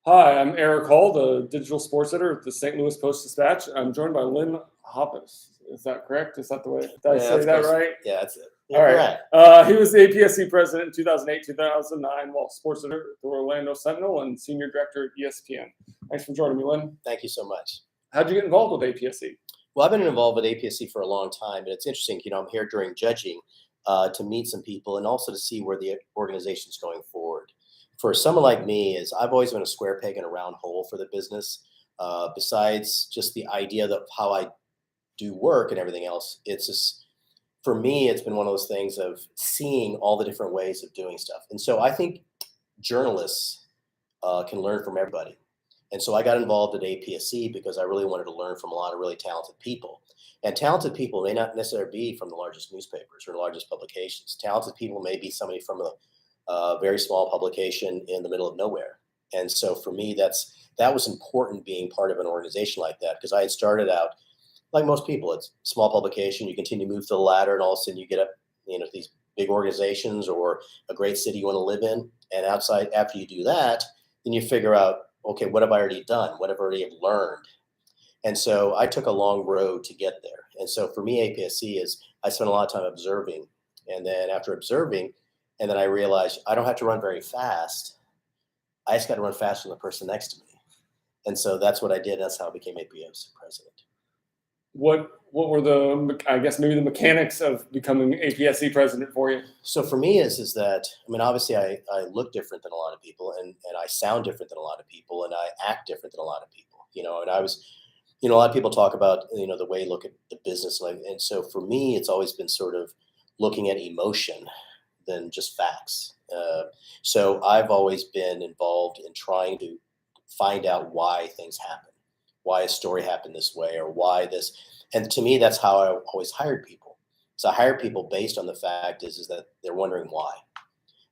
Hi, I'm Erik Hall, the digital sports editor at the St. Louis Post-Dispatch. I'm joined by Lynn Hoppes. Is that correct? Is that the way? Did I say that right? Yeah, that's it. All right. Correct. He was the APSE president in 2008, 2009, while sports editor at the Orlando Sentinel and senior director at ESPN. Thanks for joining me, Lynn. Thank you so much. How'd you get involved with APSE? Well, I've been involved with APSE for a long time, and it's interesting. I'm here during judging to meet some people and also to see where the organization's going forward. For someone like me, is I've always been a square peg in a round hole for the business. Besides just the idea of how I do work and everything else, it's just for me, it's been one of those things of seeing all the different ways of doing stuff. And so I think journalists can learn from everybody. And so I got involved at APSE because I really wanted to learn from a lot of really talented people. And talented people may not necessarily be from the largest newspapers or largest publications. Talented people may be somebody from a very small publication in the middle of nowhere. And so for me, that was important being part of an organization like that, because I had started out like most people. It's a small publication. You continue to move to the ladder, and all of a sudden you get up, these big organizations or a great city you want to live in. And after you do that, then you figure out, okay, what have I already done? What have I already learned? And so I took a long road to get there. And so for me, APSE is I spent a lot of time observing. And then after observing, and then I realized I don't have to run very fast. I just got to run faster than the person next to me. And so that's what I did. That's how I became APSE president. What were maybe the mechanics of becoming APSE president for you? So for me is that, obviously I look different than a lot of people, and I sound different than a lot of people, and I act different than a lot of people, and I was, a lot of people talk about, the way you look at the business. And so for me, it's always been sort of looking at emotion than just facts. So I've always been involved in trying to find out why things happen, why a story happened this way, or why this. And to me, that's how I always hired people. So I hired people based on the fact is that they're wondering why.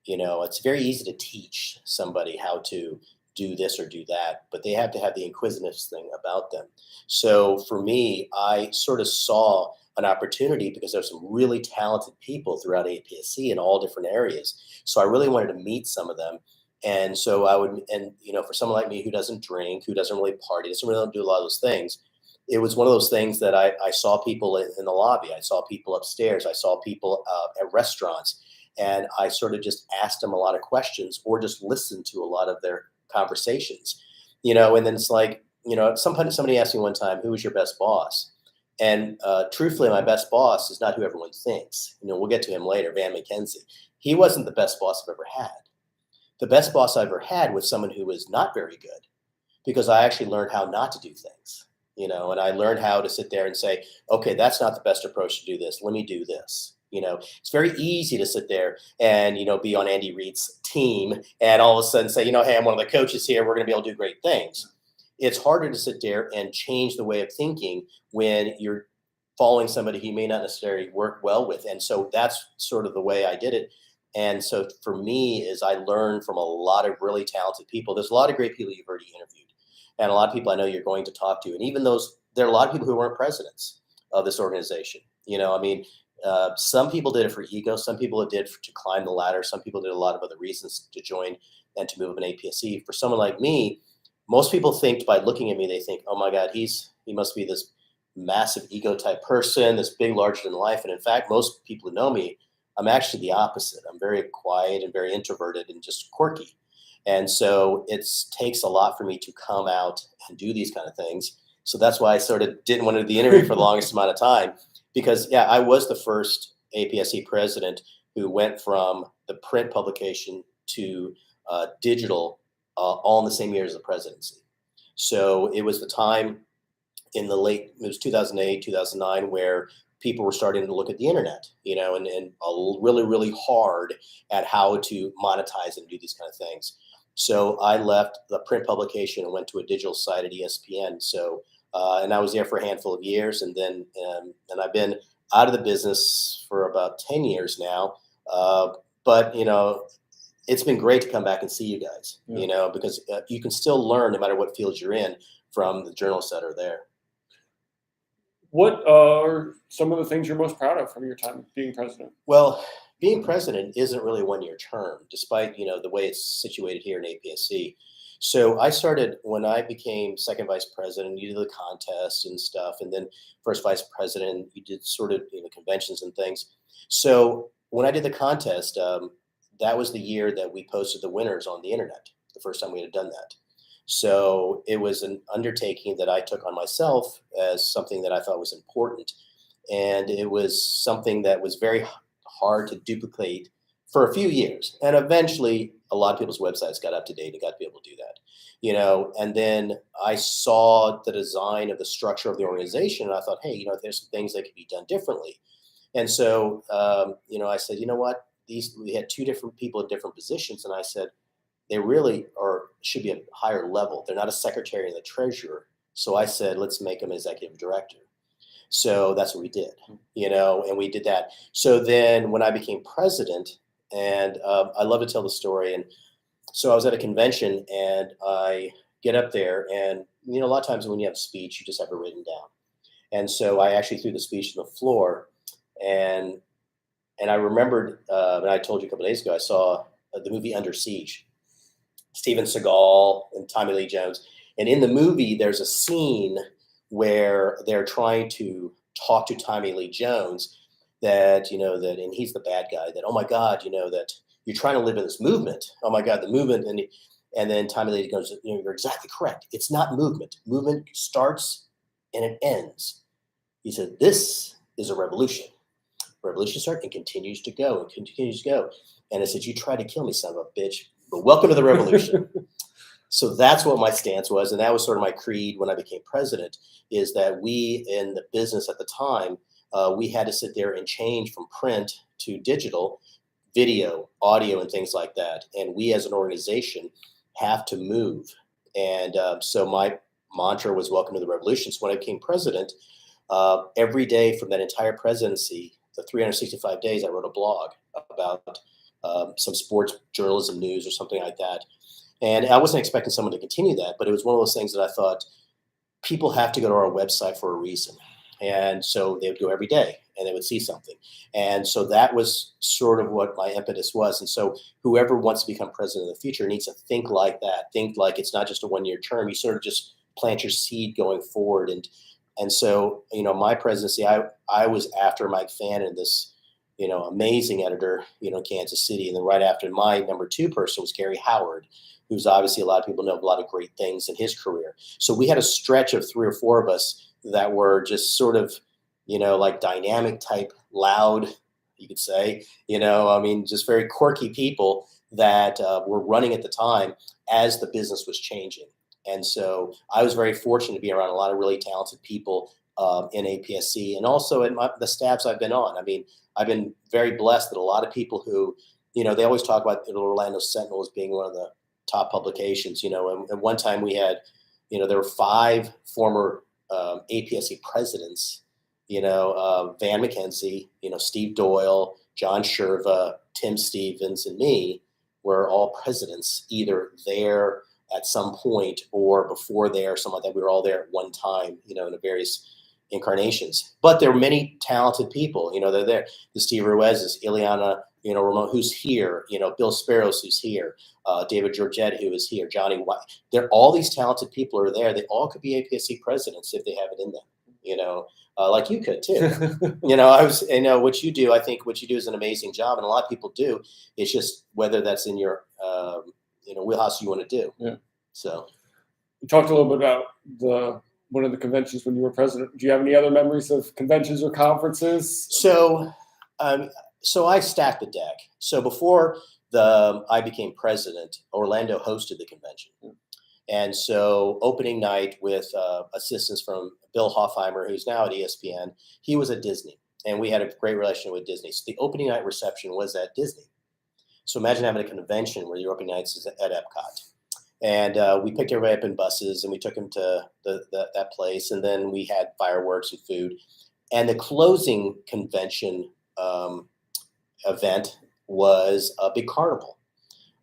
It's very easy to teach somebody how to do this or do that, but they have to have the inquisitiveness thing about them. So for me, I sort of saw an opportunity because there's some really talented people throughout APSE in all different areas. So I really wanted to meet some of them. And so for someone like me who doesn't drink, who doesn't really party, doesn't really do a lot of those things, it was one of those things that I saw people in the lobby. I saw people upstairs. I saw people at restaurants. And I sort of just asked them a lot of questions or just listened to a lot of their conversations, and then it's like, somebody asked me one time, who was your best boss? And truthfully, my best boss is not who everyone thinks. We'll get to him later, McKenzie. He wasn't the best boss I've ever had. The best boss I ever had was someone who was not very good, because I actually learned how not to do things, and I learned how to sit there and say, okay, that's not the best approach to do this. Let me do this. It's very easy to sit there and, be on Andy Reid's team and all of a sudden say, hey, I'm one of the coaches here. We're going to be able to do great things. It's harder to sit there and change the way of thinking when you're following somebody who may not necessarily work well with. And so that's sort of the way I did it. And so for me is I learned from a lot of really talented people. There's a lot of great people you've already interviewed, and a lot of people I know you're going to talk to. And even there are a lot of people who weren't presidents of this organization. Some people did it for ego. Some people did to climb the ladder. Some people did a lot of other reasons to join and to move up in APSE. For someone like me, most people think by looking at me, they think, oh my God, he must be this massive ego type person, this big, larger than life. And in fact, most people who know me, I'm actually the opposite. I'm very quiet and very introverted and just quirky. And so it takes a lot for me to come out and do these kind of things. So that's why I sort of didn't want to do the interview for the longest amount of time. Because, I was the first APSE president who went from the print publication to digital all in the same year as the presidency. So it was the time in it was 2008, 2009, where people were starting to look at the internet, and really, really hard at how to monetize and do these kind of things. So I left the print publication and went to a digital site at ESPN. So and I was there for a handful of years, and then and I've been out of the business for about 10 years now. But it's been great to come back and see you guys, because you can still learn no matter what field you're in from the journalists that are there. What are some of the things you're most proud of from your time being president? Well, being president isn't really a one-year term, despite, the way it's situated here in APSE. So I started when I became second vice president, you did the contest and stuff, and then first vice president, you did sort of, conventions and things. So when I did the contest, that was the year that we posted the winners on the internet, the first time we had done that. So it was an undertaking that I took on myself as something that I thought was important. And it was something that was very hard to duplicate for a few years. And eventually a lot of people's websites got up to date and got to be able to do that, and then I saw the design of the structure of the organization. And I thought, hey, there's some things that could be done differently. And so, I said, you know what, we had two different people in different positions. And I said, they really should be a higher level. They're not a secretary and a treasurer. So I said, let's make them executive director. So that's what we did, and we did that. So then when I became president, and I love to tell the story. And so I was at a convention and I get up there and, a lot of times when you have a speech, you just have it written down. And so I actually threw the speech on the floor and I remembered, and I told you a couple of days ago, I saw the movie Under Siege, Steven Seagal and Tommy Lee Jones. And in the movie, there's a scene where they're trying to talk to Tommy Lee Jones that, and he's the bad guy, that, oh my God, that you're trying to live in this movement. Oh my God, the movement. And then Tommy Lee goes, you're exactly correct. It's not movement. Movement starts and it ends. He said, this is a revolution. Revolution starts and continues to go and continues to go. And I said, you tried to kill me, son of a bitch, but welcome to the revolution. So that's what my stance was. And that was sort of my creed when I became president, is that we in the business at the time, we had to sit there and change from print to digital, video, audio, and things like that. And we as an organization have to move. And so my mantra was welcome to the revolution. So when I became president, every day from that entire presidency, the 365 days, I wrote a blog about some sports journalism news or something like that. And I wasn't expecting someone to continue that, but it was one of those things that I thought people have to go to our website for a reason. And so they would go every day and they would see something. And so that was sort of what my impetus was. And so whoever wants to become president in the future needs to think like that. Think like it's not just a one-year term. You sort of just plant your seed going forward. And so, my presidency, I was after Mike Fannin, this, amazing editor, Kansas City. And then right after, my number two person was Gary Howard, who's obviously a lot of people know a lot of great things in his career. So we had a stretch of 3 or 4 of us that were just sort of, like dynamic type, loud, you could say, just very quirky people that were running at the time as the business was changing. And so I was very fortunate to be around a lot of really talented people in APSE and also in the staffs I've been on. I mean, I've been very blessed that a lot of people who, they always talk about the Orlando Sentinel as being one of the top publications, and one time we had, there were 5 former APSE presidents, Van McKenzie, Steve Doyle, John Sherva, Tim Stevens, and me were all presidents, either there at some point or before there, something like that. We were all there at one time, in the various incarnations. But there were many talented people, they're there. The Steve Ruiz's, Ileana, Ramon, who's here, Bill Sparrows, who's here, David Georgette, who is here, Johnny White. All these talented people are there. They all could be APSE presidents if they have it in them, like you could too. What you do, I think what you do is an amazing job. And a lot of people do. It's just whether that's in your, wheelhouse you want to do. Yeah. So you talked a little bit about one of the conventions when you were president. Do you have any other memories of conventions or conferences? So I stacked the deck. So before I became president, Orlando hosted the convention. And so opening night with assistance from Bill Hoffheimer, who's now at ESPN, he was at Disney. And we had a great relationship with Disney. So the opening night reception was at Disney. So imagine having a convention where your opening nights is at Epcot. And we picked everybody up in buses and we took them to that place. And then we had fireworks and food. And the closing convention event was a big carnival,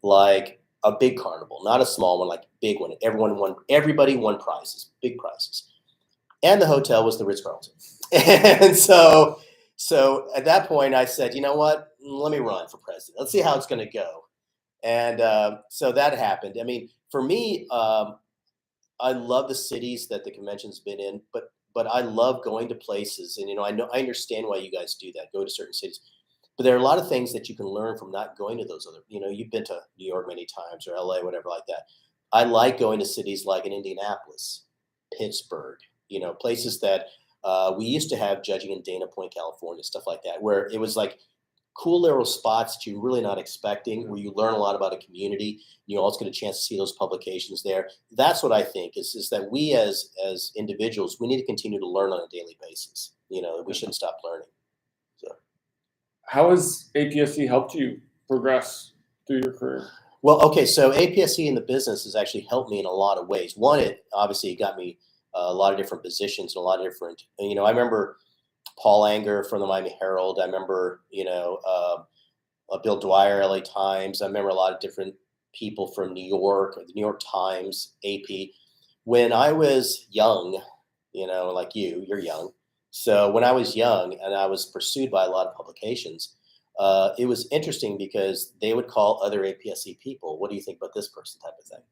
like a big carnival, not a small one, like a big one. Everybody won prizes, big prizes. And the hotel was the Ritz-Carlton. And so So at that point, I said, you know what? Let me run for president. Let's see how it's going to go. And so that happened. I mean, for me, I love the cities that the convention's been in, but I love going to places, and I understand why you guys do that. Go to certain cities, but there are a lot of things that you can learn from not going to those other. You've been to New York many times or LA, whatever like that. I like going to cities like in Indianapolis, Pittsburgh, places that we used to have judging in Dana Point, California, stuff like that, where it was like cool little spots that you're really not expecting, where you learn a lot about a community. You also get a chance to see those publications there. That's what I think is that we as individuals, we need to continue to learn on a daily basis. We shouldn't stop learning. So, how has APSE helped you progress through your career? Well, okay, so APSE in the business has actually helped me in a lot of ways. One, it obviously got me a lot of different positions and a lot of different. I remember Paul Anger from the Miami Herald. I remember, Bill Dwyer, LA Times. I remember a lot of different people from New York, the New York Times, AP. When I was young, like you're young. So when I was young and I was pursued by a lot of publications, it was interesting because they would call other APSE people, what do you think about this person, type of thing.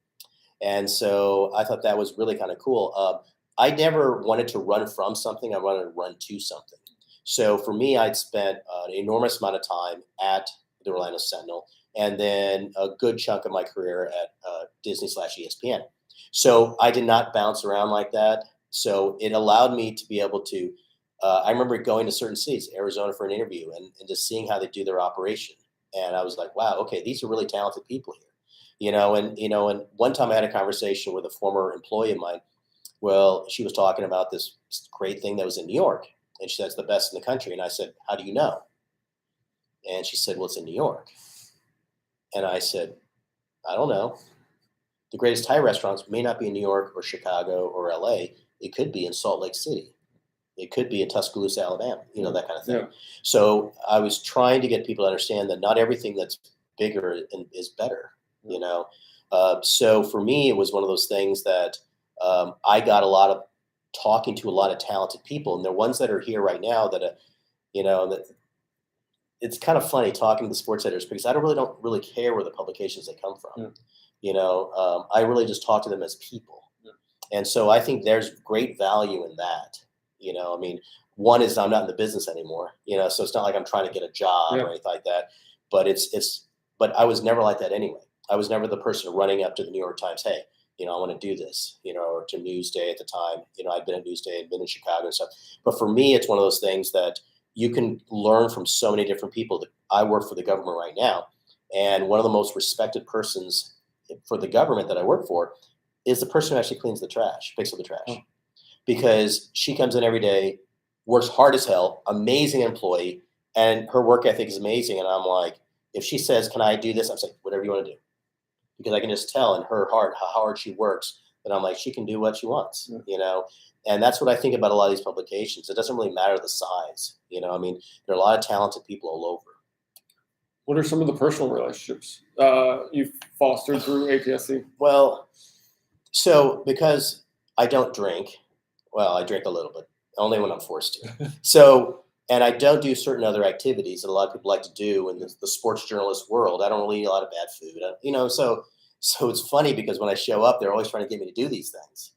And so I thought that was really kind of cool. I never wanted to run from something. I wanted to run to something. So for me, I'd spent an enormous amount of time at the Orlando Sentinel, and then a good chunk of my career at Disney/ESPN. So I did not bounce around like that. So it allowed me to be able to, I remember going to certain cities, Arizona for an interview, and just seeing how they do their operation. And I was like, wow, okay, these are really talented people here. And one time I had a conversation with a former employee of mine. Well, she was talking about this great thing that was in New York. And she said, it's the best in the country. And I said, how do you know? And she said, well, it's in New York. And I said, I don't know. The greatest Thai restaurants may not be in New York or Chicago or LA. It could be in Salt Lake City. It could be in Tuscaloosa, Alabama, that kind of thing. Yeah. So I was trying to get people to understand that not everything that's bigger is better, So for me, it was one of those things that I got a lot of talking to a lot of talented people, and they're ones that are here right now that, that it's kind of funny talking to the sports editors because I don't really care where the publications they come from. Yeah. I really just talk to them as people. Yeah. And so I think there's great value in that. One is I'm not in the business anymore, so it's not like I'm trying to get a job or anything like that, but but I was never like that anyway. I was never the person running up to the New York Times, hey, I want to do this, or to Newsday at the time. I'd been at Newsday, I'd been in Chicago and stuff. But for me, it's one of those things that you can learn from so many different people. That I work for the government right now, and one of the most respected persons for the government that I work for is the person who actually cleans the trash, picks up the trash. Oh. Because she comes in every day, works hard as hell, amazing employee, and her work ethic is amazing. And I'm like, if she says, can I do this? I'm saying, whatever you want to do. Because I can just tell in her heart how hard she works. And I'm like, she can do what she wants, And that's what I think about a lot of these publications. It doesn't really matter the size, there are a lot of talented people all over. What are some of the personal relationships you've fostered through APSE? Well, so because I don't drink, well, I drink a little bit, only when I'm forced to. So, and I don't do certain other activities that a lot of people like to do in the sports journalist world. I don't really eat a lot of bad food, so it's funny because when I show up, they're always trying to get me to do these things,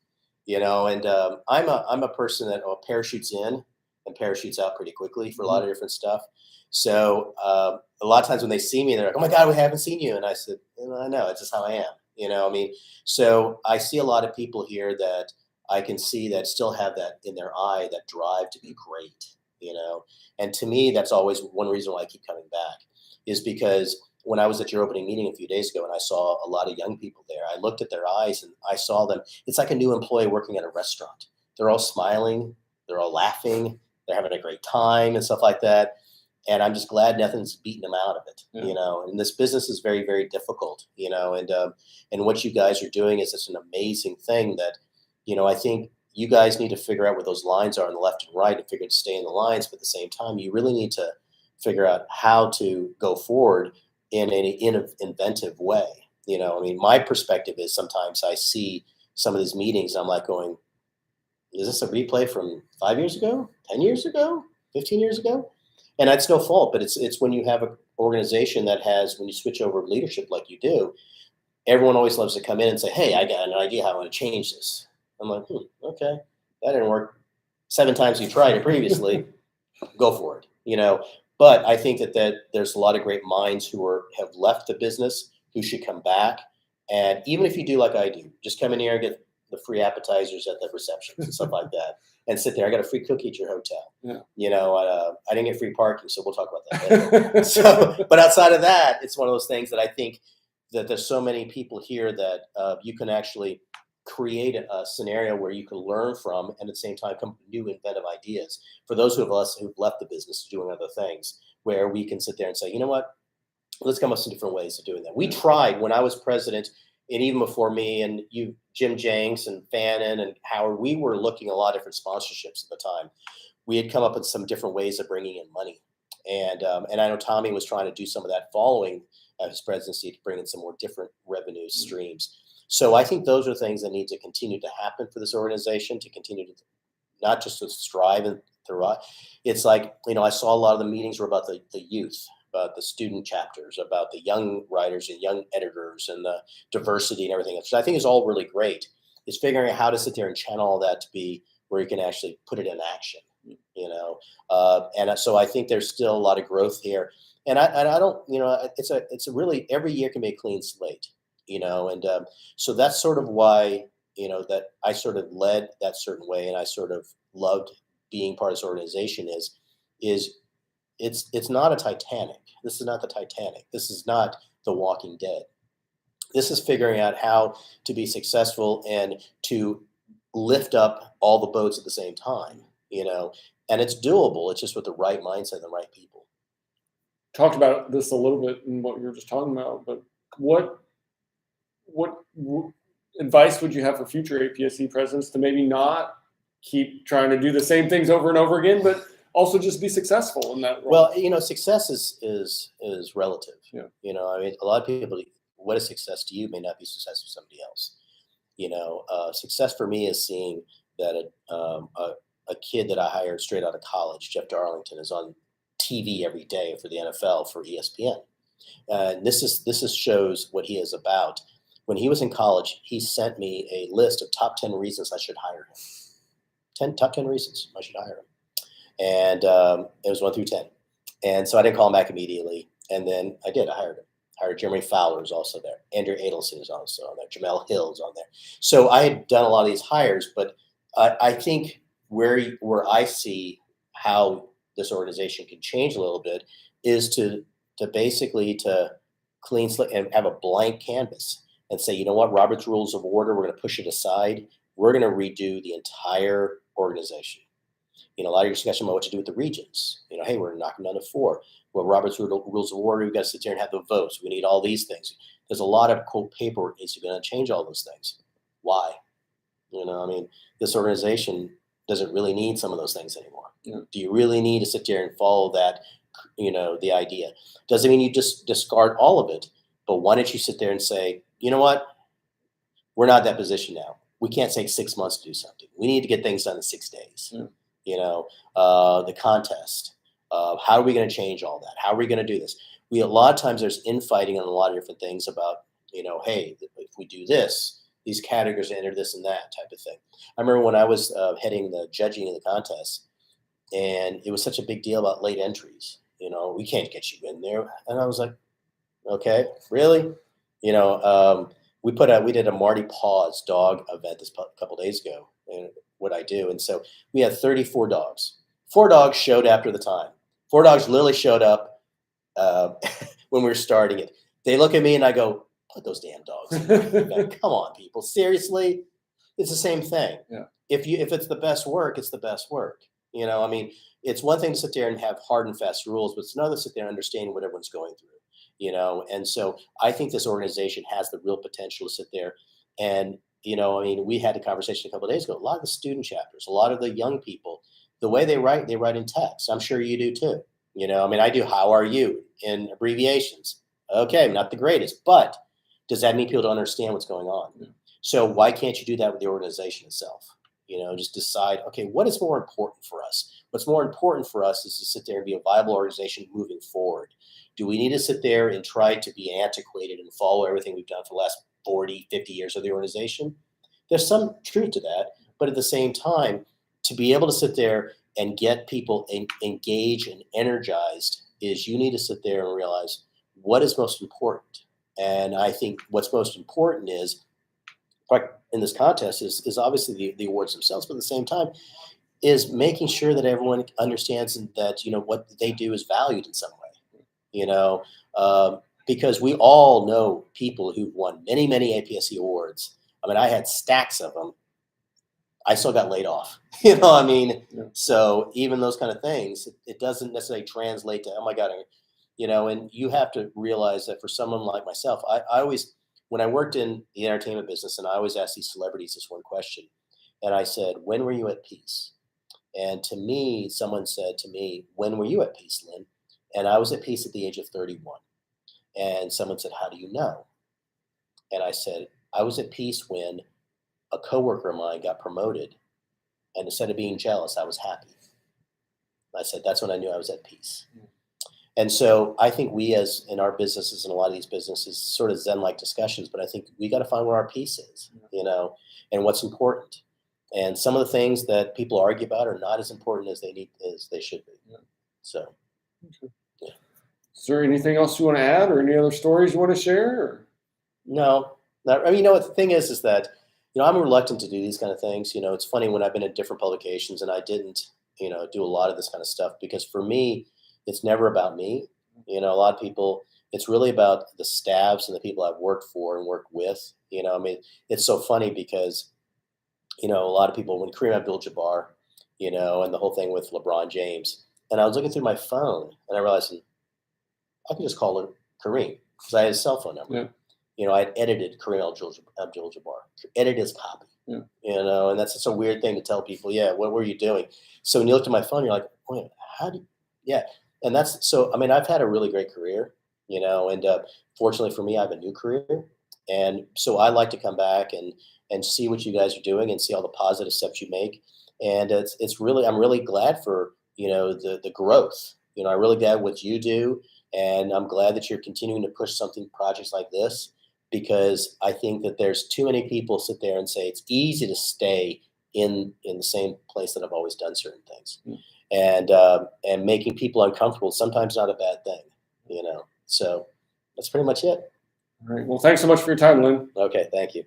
and I'm a person that parachutes in and parachutes out pretty quickly for a lot of different stuff. So a lot of times when they see me, they're like, oh my God, we haven't seen you. And I said, I know, it's just how I am, So I see a lot of people here that I can see that still have that in their eye, that drive to be great, and to me, that's always one reason why I keep coming back is because when I was at your opening meeting a few days ago and I saw a lot of young people there, I looked at their eyes and I saw them. It's like a new employee working at a restaurant. They're all smiling. They're all laughing. They're having a great time and stuff like that. And I'm just glad nothing's beating them out of it, and this business is very, very difficult, and what you guys are doing is such an amazing thing that, I think you guys need to figure out where those lines are on the left and right and figure to stay in the lines. But at the same time, you really need to figure out how to go forward in an inventive way. My perspective is sometimes I see some of these meetings, I'm like going, is this a replay from 5 years ago, 10 years ago, 15 years ago? And that's no fault, but it's when you have an organization that has, when you switch over leadership like you do, everyone always loves to come in and say, hey, I got an idea how I want to change this. I'm like, okay, that didn't work 7 times you tried it previously. Go for it, But I think that there's a lot of great minds who have left the business who should come back. And even if you do like I do, just come in here and get the free appetizers at the reception and stuff like that, and sit there. I got a free cookie at your hotel. Yeah. I didn't get free parking, so we'll talk about that later. But outside of that, it's one of those things that I think that there's so many people here that you can actually create a scenario where you can learn from, and at the same time come up with new inventive ideas for those of us who've left the business doing other things, where we can sit there and say, you know what, let's come up with some different ways of doing that. We tried when I was president, and even before me and you, Jim Jenks and Fannin and Howard, we were looking at a lot of different sponsorships at the time. We had come up with some different ways of bringing in money. And I know Tommy was trying to do some of that following his presidency to bring in some more different revenue streams. So I think those are things that need to continue to happen for this organization, to continue to not just to strive and throughout. It's like, I saw a lot of the meetings were about the youth, about the student chapters, about the young writers and young editors and the diversity and everything else, which I think is all really great. It's figuring out how to sit there and channel all that to be where you can actually put it in action, and so I think there's still a lot of growth here. And I don't, it's a really, every year can be a clean slate, and so that's sort of why, that I sort of led that certain way. And I sort of loved being part of this organization is it's not a Titanic. This is not the Titanic. This is not The Walking Dead. This is figuring out how to be successful and to lift up all the boats at the same time, and it's doable. It's just with the right mindset and the right people. Talked about this a little bit in what you were just talking about, but what advice would you have for future APSE presidents to maybe not keep trying to do the same things over and over again, but also just be successful in that role? Well, success is relative. Yeah. I mean, a lot of people, what is success to you may not be success for somebody else. Success for me is seeing that a kid that I hired straight out of college, Jeff Darlington, is on TV every day for the NFL for ESPN. And this shows what he is about. When he was in college, he sent me a list of top 10 reasons I should hire him. Top 10 reasons I should hire him. And it was 1 through 10. And so I didn't call him back immediately. And then I did. I hired him. Jeremy Fowler is also there. Andrew Adelson is also on there. Jamel Hill is on there. So I had done a lot of these hires, but I think where I see how this organization can change a little bit is to basically to clean slate and have a blank canvas and say, you know what, Robert's Rules of Order, we're going to push it aside. We're going to redo the entire organization. A lot of your discussion about what to do with the regions. Hey, we're knocking down to 4. Well, Robert's Rules of Order, we've got to sit there and have the votes. We need all these things. There's a lot of cool paperwork needs to be done to change all those things. Why? This organization doesn't really need some of those things anymore. Yeah. Do you really need to sit there and follow that, the idea? Doesn't mean you just discard all of it, but why don't you sit there and say, you know what? We're not in that position now. We can't take 6 months to do something. We need to get things done in 6 days. Yeah. The contest. How are we going to change all that? How are we going to do this? A lot of times there's infighting on a lot of different things about, hey, if we do this, these categories enter this and that type of thing. I remember when I was heading the judging in the contest, and it was such a big deal about late entries. We can't get you in there. And I was like, okay, really? We did a Marty Paws dog event this couple days ago, and what I do. And so we had 34 dogs. 4 dogs showed after the time. 4 dogs literally showed up when we were starting it. They look at me and I go, put those damn dogs in. Come on, people. Seriously? It's the same thing. Yeah. If it's the best work, it's the best work. It's one thing to sit there and have hard and fast rules, but it's another to sit there and understand what everyone's going through. And so I think this organization has the real potential to sit there and, we had a conversation a couple of days ago. A lot of the student chapters, a lot of the young people, the way they write in text. I'm sure you do too. I do how are you in abbreviations. Okay, not the greatest, but does that mean people don't understand what's going on? Yeah. So why can't you do that with the organization itself? just decide, okay, what is more important for us? What's more important for us is to sit there and be a viable organization moving forward. Do we need to sit there and try to be antiquated and follow everything we've done for the last 40, 50 years of the organization? There's some truth to that, but at the same time, to be able to sit there and get people engaged and energized is you need to sit there and realize what is most important. And I think what's most important is, in this contest, is obviously the awards themselves, but at the same time is making sure that everyone understands that, what they do is valued in some way, because we all know people who've won many, many APSE awards. I mean, I had stacks of them. I still got laid off, Yeah. So even those kind of things, it doesn't necessarily translate to, oh my God, and you have to realize that for someone like myself, I always, when I worked in the entertainment business, and I always asked these celebrities this one question, and I said, when were you at peace? And to me, someone said to me, when were you at peace, Lynn? And I was at peace at the age of 31. And someone said, how do you know? And I said, I was at peace when a coworker of mine got promoted, and instead of being jealous, I was happy. I said, that's when I knew I was at peace. And so I think we, as in our businesses and a lot of these businesses, sort of Zen-like discussions, but I think we got to find where our peace is, and what's important. And some of the things that people argue about are not as important as they should be. Yeah. So, yeah. Is there anything else you want to add, or any other stories you want to share? Or? No, not, what the thing is that, I'm reluctant to do these kind of things. It's funny when I've been in different publications and I didn't, do a lot of this kind of stuff, because for me, it's never about me. A lot of people, it's really about the staffs and the people I've worked for and worked with. It's so funny because, a lot of people, when Kareem Abdul-Jabbar, and the whole thing with LeBron James, and I was looking through my phone and I realized I could just call him Kareem because I had his cell phone number. Yeah. I had edited Kareem Abdul-Jabbar, edited his copy. Yeah. And that's just a weird thing to tell people. Yeah, what were you doing? So when you looked at my phone, you're like, wait, yeah. And that's so. I've had a really great career, and fortunately for me, I have a new career, and so I like to come back and see what you guys are doing and see all the positive steps you make. And I'm really glad for the growth. I'm really glad what you do, and I'm glad that you're continuing to push projects like this, because I think that there's too many people sit there and say it's easy to stay in the same place that I've always done certain things. And making people uncomfortable is sometimes not a bad thing, So that's pretty much it. All right. Well, thanks so much for your time, Lynn. Okay, thank you.